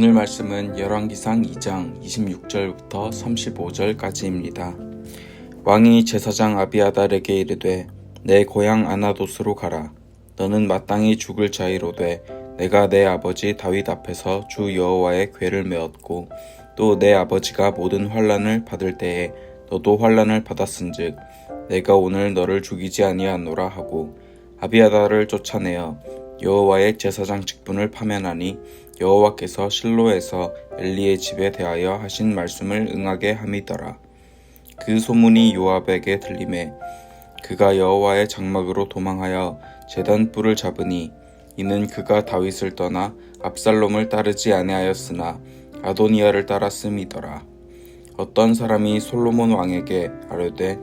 오늘 말씀은 열왕기상 2장 26절부터 35절까지입니다. 왕이 제사장 아비아달에게 이르되 내 고향 아나돗으로 가라. 너는 마땅히 죽을 자이로되 내가 내 아버지 다윗 앞에서 주 여호와의 궤를 메었고 또 내 아버지가 모든 환난을 받을 때에 너도 환난을 받았은즉 내가 오늘 너를 죽이지 아니하노라 하고 아비아달을 쫓아내어 여호와의 제사장 직분을 파면하니 여호와께서 실로에서 엘리의 집에 대하여 하신 말씀을 응하게 함이더라. 그 소문이 요압에게 들리매 그가 여호와의 장막으로 도망하여 제단 뿔을 잡으니 이는 그가 다윗을 떠나 압살롬을 따르지 아니하였으나 아도니아를 따랐음이더라. 어떤 사람이 솔로몬 왕에게 아뢰되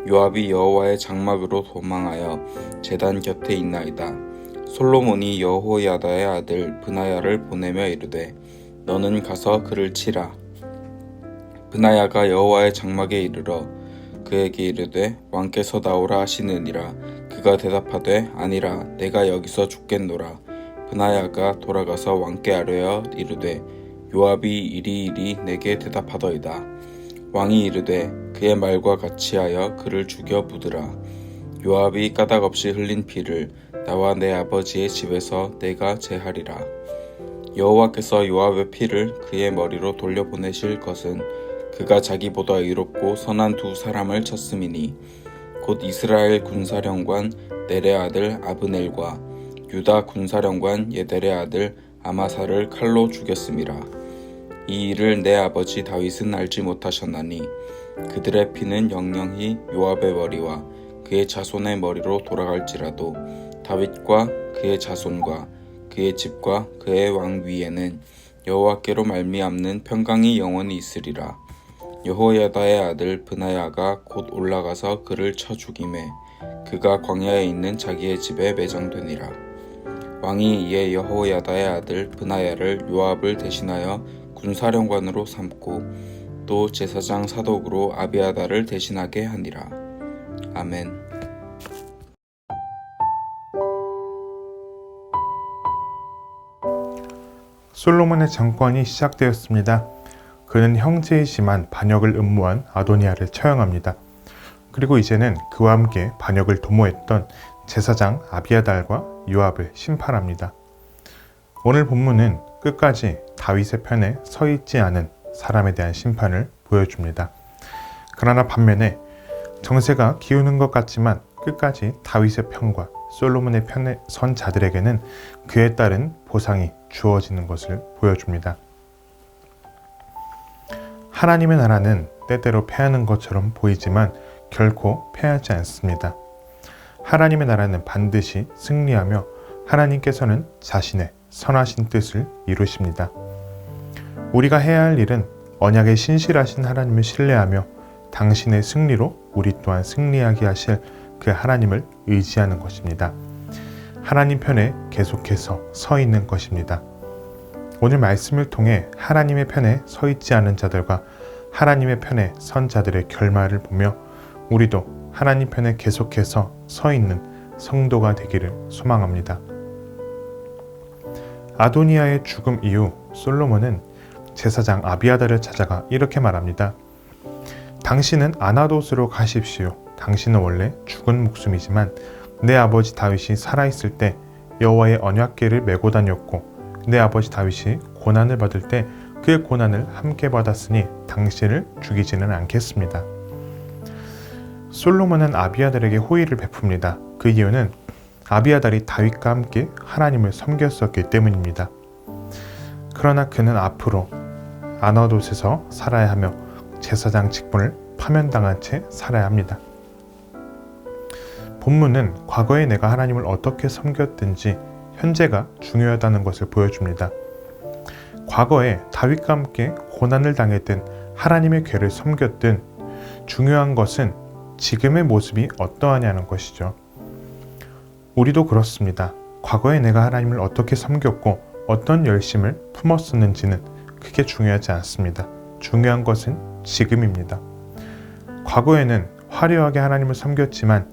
요압이 여호와의 장막으로 도망하여 제단 곁에 있나이다. 솔로몬이 여호야다의 아들 브나야를 보내며 이르되 너는 가서 그를 치라. 브나야가 여호와의 장막에 이르러 그에게 이르되 왕께서 나오라 하시느니라. 그가 대답하되 아니라 내가 여기서 죽겠노라. 브나야가 돌아가서 왕께 아뢰어 이르되 요압이 이리이리 내게 대답하더이다. 왕이 이르되 그의 말과 같이 하여 그를 죽여 묻으라. 요압이 까닭없이 흘린 피를 나와 내 아버지의 집에서 내가 제하리라. 여호와께서 요압의 피를 그의 머리로 돌려보내실 것은 그가 자기보다 의롭고 선한 두 사람을 쳤음이니 곧 이스라엘 군사령관 넬의 아들 아브넬과 유다 군사령관 예델의 아들 아마사를 칼로 죽였음이라. 이 일을 내 아버지 다윗은 알지 못하셨나니 그들의 피는 영영히 요압의 머리와 그의 자손의 머리로 돌아갈지라도 다윗과 그의 자손과 그의 집과 그의 왕 위에는 여호와께로 말미암는 평강이 영원히 있으리라. 여호야다의 아들 브나야가 곧 올라가서 그를 쳐 죽이매 그가 광야에 있는 자기의 집에 매장되니라. 왕이 이에 여호야다의 아들 브나야를 요압을 대신하여 군사령관으로 삼고 또 제사장 사독으로 아비아달을 대신하게 하니라. 아멘. 솔로몬의 정권이 시작되었습니다. 그는 형제이지만 반역을 음모한 아도니아를 처형합니다. 그리고 이제는 그와 함께 반역을 도모했던 제사장 아비아달과 요압을 심판합니다. 오늘 본문은 끝까지 다윗의 편에 서 있지 않은 사람에 대한 심판을 보여줍니다. 그러나 반면에 정세가 기우는 것 같지만 끝까지 다윗의 편과 솔로몬의 편에 선 자들에게는 그에 따른 보상이 주어지는 것을 보여줍니다. 하나님의 나라는 때때로 패하는 것처럼 보이지만 결코 패하지 않습니다. 하나님의 나라는 반드시 승리하며 하나님께서는 자신의 선하신 뜻을 이루십니다. 우리가 해야 할 일은 언약에 신실하신 하나님을 신뢰하며 당신의 승리로 우리 또한 승리하게 하실 그 하나님을 의지하는 것입니다. 하나님 편에 계속해서 서 있는 것입니다. 오늘 말씀을 통해 하나님의 편에 서 있지 않은 자들과 하나님의 편에 선 자들의 결말을 보며 우리도 하나님 편에 계속해서 서 있는 성도가 되기를 소망합니다. 아도니아의 죽음 이후 솔로몬은 제사장 아비아달을 찾아가 이렇게 말합니다. 당신은 아나돗으로 가십시오. 당신은 원래 죽은 목숨이지만 내 아버지 다윗이 살아있을 때 여호와의 언약궤를 메고 다녔고 내 아버지 다윗이 고난을 받을 때 그 고난을 함께 받았으니 당신을 죽이지는 않겠습니다. 솔로몬은 아비아달에게 호의를 베풉니다. 그 이유는 아비아달이 다윗과 함께 하나님을 섬겼었기 때문입니다. 그러나 그는 앞으로 아나돗에서 살아야 하며 제사장 직분을 파면당한 채 살아야 합니다. 본문은 과거에 내가 하나님을 어떻게 섬겼든지 현재가 중요하다는 것을 보여줍니다. 과거에 다윗과 함께 고난을 당했든 하나님의 궤를 섬겼든 중요한 것은 지금의 모습이 어떠하냐는 것이죠. 우리도 그렇습니다. 과거에 내가 하나님을 어떻게 섬겼고 어떤 열심을 품었었는지는 크게 중요하지 않습니다. 중요한 것은 지금입니다. 과거에는 화려하게 하나님을 섬겼지만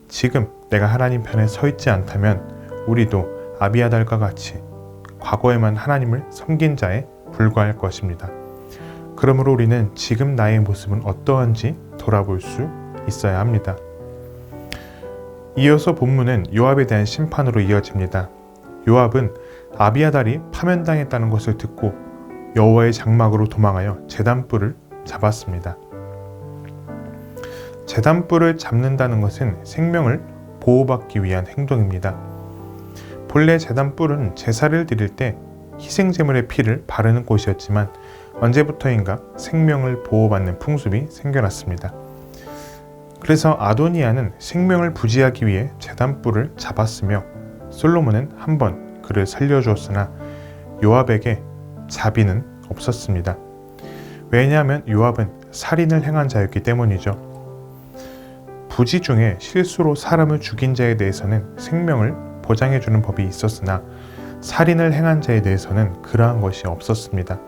지금 내가 하나님 편에 서 있지 않다면 우리도 아비아달과 같이 과거에만 하나님을 섬긴 자의 불과할 것입니다. 그러므로 우리는 지금 나의 모습은 어떠한지 돌아볼 수 있어야 합니다. 이어서 본문은 요압에 대한 심판으로 이어집니다. 요압은 아비아달이 파면당했다는 것을 듣고 여호와의 장막으로 도망하여 제단불을 잡았습니다. 제단불을 잡는다는 것은 생명을 보호받기 위한 행동입니다. 본래 제단불은 제사를 드릴 때 희생제물의 피를 바르는 곳이었지만 언제부터인가 생명을 보호받는 풍습이 생겨났습니다. 그래서 아도니아는 생명을 부지하기 위해 제단불을 잡았으며 솔로몬은 한 번 그를 살려주었으나 요압에게 자비는 없었습니다. 왜냐하면 요압은 살인을 행한 자였기 때문이죠. 부지 중에 실수로 사람을 죽인 자에 대해서는 생명을 보장해주는 법이 있었으나 살인을 행한 자에 대해서는 그러한 것이 없었습니다.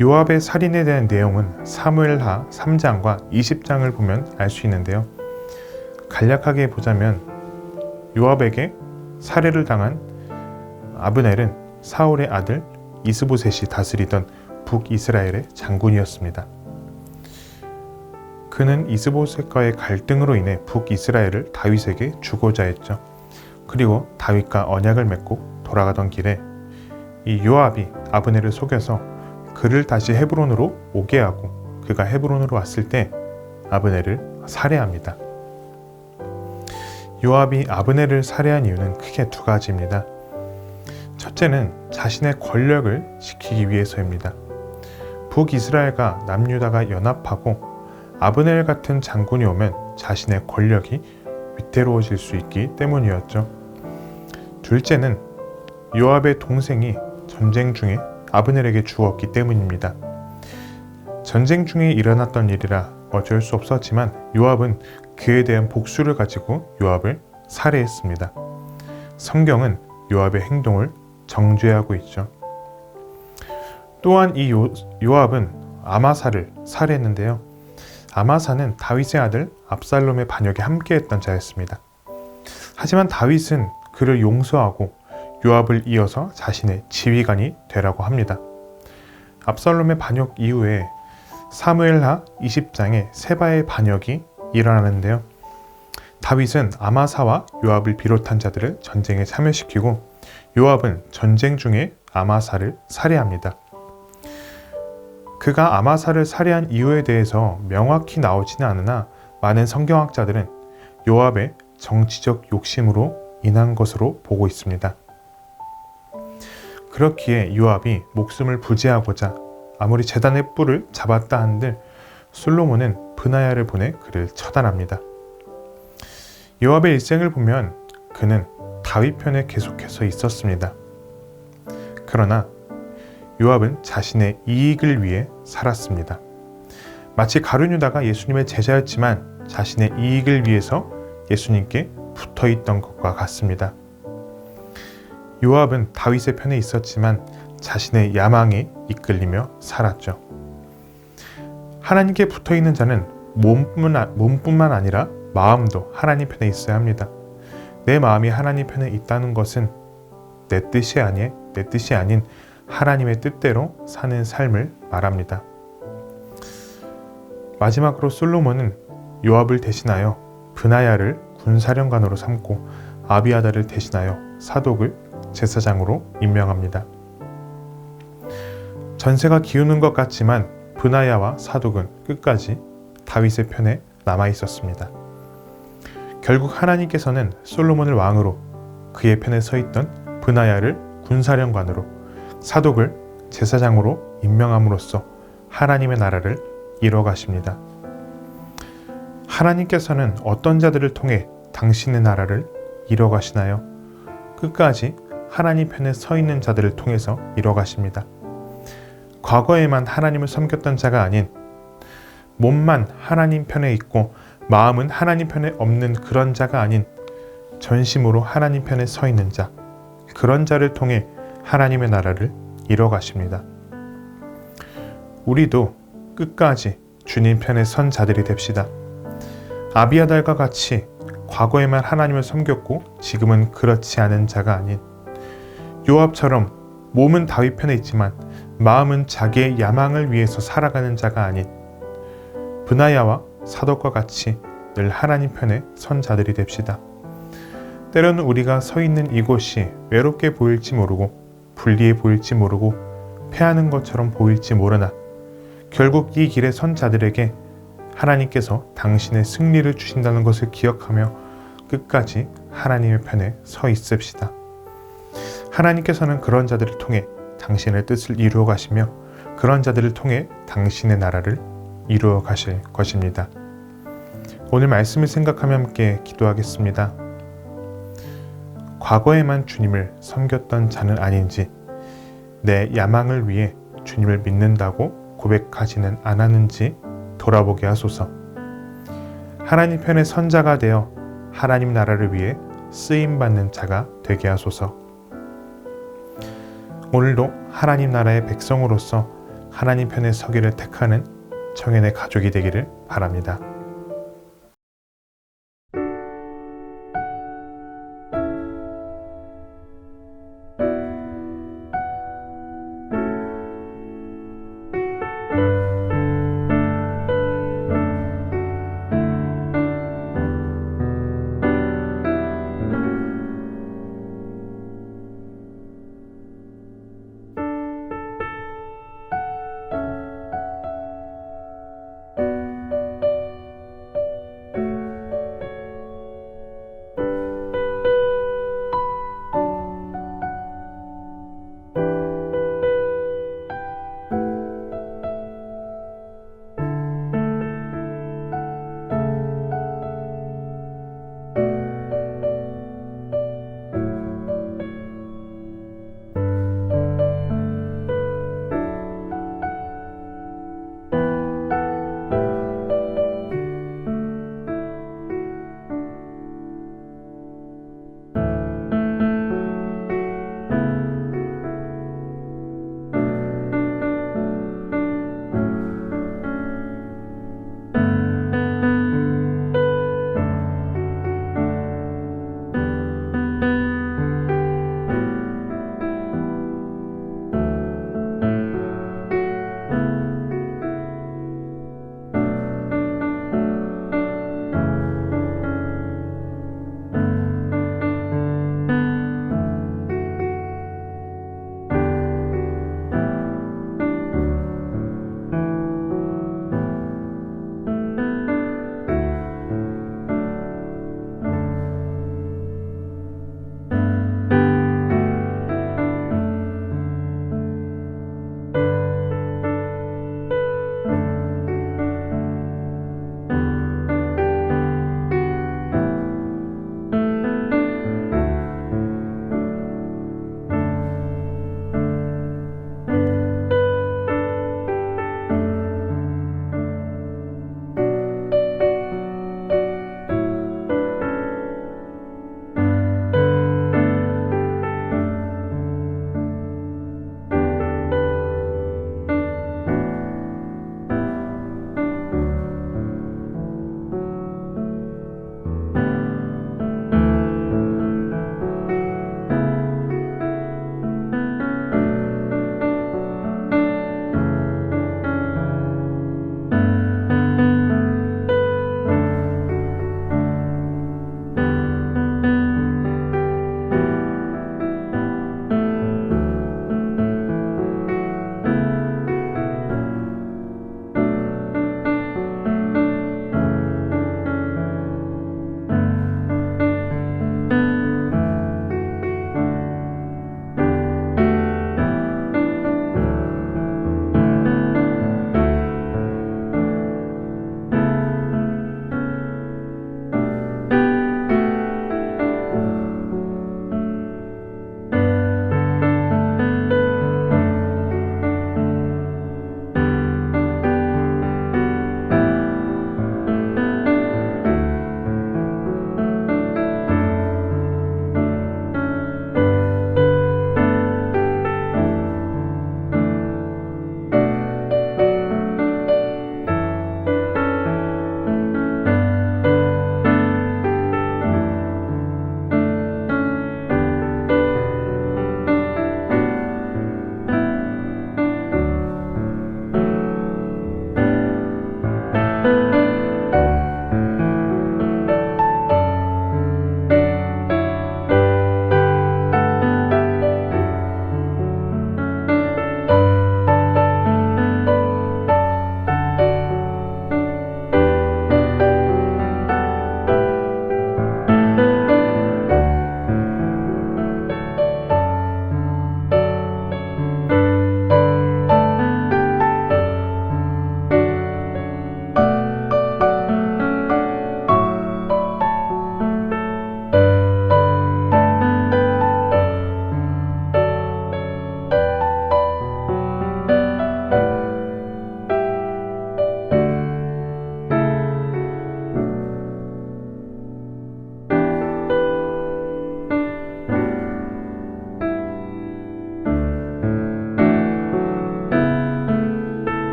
요압의 살인에 대한 내용은 사무엘하 3장과 20장을 보면 알 수 있는데요. 간략하게 보자면 요압에게 살해를 당한 아브넬은 사울의 아들 이스보셋이 다스리던 북이스라엘의 장군이었습니다. 그는 이스보셋과의 갈등으로 인해 북이스라엘을 다윗에게 주고자 했죠. 그리고 다윗과 언약을 맺고 돌아가던 길에 이 요압이 아브넬을 속여서 그를 다시 헤브론으로 오게 하고 그가 헤브론으로 왔을 때 아브넬을 살해합니다. 요압이 아브넬을 살해한 이유는 크게 두 가지입니다. 첫째는 자신의 권력을 지키기 위해서입니다. 북이스라엘과 남유다가 연합하고 아브넬 같은 장군이 오면 자신의 권력이 위태로워질 수 있기 때문이었죠. 둘째는 요압의 동생이 전쟁 중에 아브넬에게 죽었기 때문입니다. 전쟁 중에 일어났던 일이라 어쩔 수 없었지만 요압은 그에 대한 복수를 가지고 요압을 살해했습니다. 성경은 요압의 행동을 정죄하고 있죠. 또한 이 요압은 아마사를 살해했는데요. 아마사는 다윗의 아들 압살롬의 반역에 함께했던 자였습니다. 하지만 다윗은 그를 용서하고 요압을 이어서 자신의 지휘관이 되라고 합니다. 압살롬의 반역 이후에 사무엘하 20장에 세바의 반역이 일어나는데요. 다윗은 아마사와 요압을 비롯한 자들을 전쟁에 참여시키고 요압은 전쟁 중에 아마사를 살해합니다. 그가 아마사를 살해한 이유에 대해서 명확히 나오지는 않으나 많은 성경학자들은 요압의 정치적 욕심으로 인한 것으로 보고 있습니다. 그렇기에 요압이 목숨을 부지하고자 아무리 제단의 뿔을 잡았다 한들 솔로몬은 브나야를 보내 그를 처단합니다. 요압의 일생을 보면 그는 다윗 편에 계속해서 있었습니다. 그러나 요압은 자신의 이익을 위해 살았습니다. 마치 가룟 유다가 예수님의 제자였지만 자신의 이익을 위해서 예수님께 붙어있던 것과 같습니다. 요압은 다윗의 편에 있었지만 자신의 야망에 이끌리며 살았죠. 하나님께 붙어있는 자는 몸뿐만 아니라 마음도 하나님 편에 있어야 합니다. 내 마음이 하나님 편에 있다는 것은 내 뜻이 아닌 하나님의 뜻대로 사는 삶을 말합니다. 마지막으로 솔로몬은 요압을 대신하여 브나야를 군사령관으로 삼고 아비아달을 대신하여 사독을 제사장으로 임명합니다. 전세가 기우는 것 같지만 브나야와 사독은 끝까지 다윗의 편에 남아 있었습니다. 결국 하나님께서는 솔로몬을 왕으로 그의 편에 서 있던 브나야를 군사령관으로 사독을 제사장으로 임명함으로써 하나님의 나라를 이뤄가십니다. 하나님께서는 어떤 자들을 통해 당신의 나라를 이뤄가시나요? 끝까지 하나님 편에 서 있는 자들을 통해서 이뤄가십니다. 과거에만 하나님을 섬겼던 자가 아닌 몸만 하나님 편에 있고 마음은 하나님 편에 없는 그런 자가 아닌 전심으로 하나님 편에 서 있는 자, 그런 자를 통해 하나님의 나라를 이뤄가십니다. 우리도 끝까지 주님 편에 선 자들이 됩시다. 아비아달과 같이 과거에만 하나님을 섬겼고 지금은 그렇지 않은 자가 아닌 요압처럼 몸은 다윗 편에 있지만 마음은 자기의 야망을 위해서 살아가는 자가 아닌 브나야와 사독과 같이 늘 하나님 편에 선 자들이 됩시다. 때로는 우리가 서 있는 이곳이 외롭게 보일지 모르고 불리해 보일지 모르고 패하는 것처럼 보일지 모르나 결국 이 길에 선 자들에게 하나님께서 당신의 승리를 주신다는 것을 기억하며 끝까지 하나님의 편에 서 있읍시다. 하나님께서는 그런 자들을 통해 당신의 뜻을 이루어 가시며 그런 자들을 통해 당신의 나라를 이루어 가실 것입니다. 오늘 말씀을 생각하며 함께 기도하겠습니다. 과거에만 주님을 섬겼던 자는 아닌지, 내 야망을 위해 주님을 믿는다고 고백하지는 않았는지 돌아보게 하소서. 하나님 편의 선자가 되어 하나님 나라를 위해 쓰임받는 자가 되게 하소서. 오늘도 하나님 나라의 백성으로서 하나님 편에 서기를 택하는 청년의 가족이 되기를 바랍니다.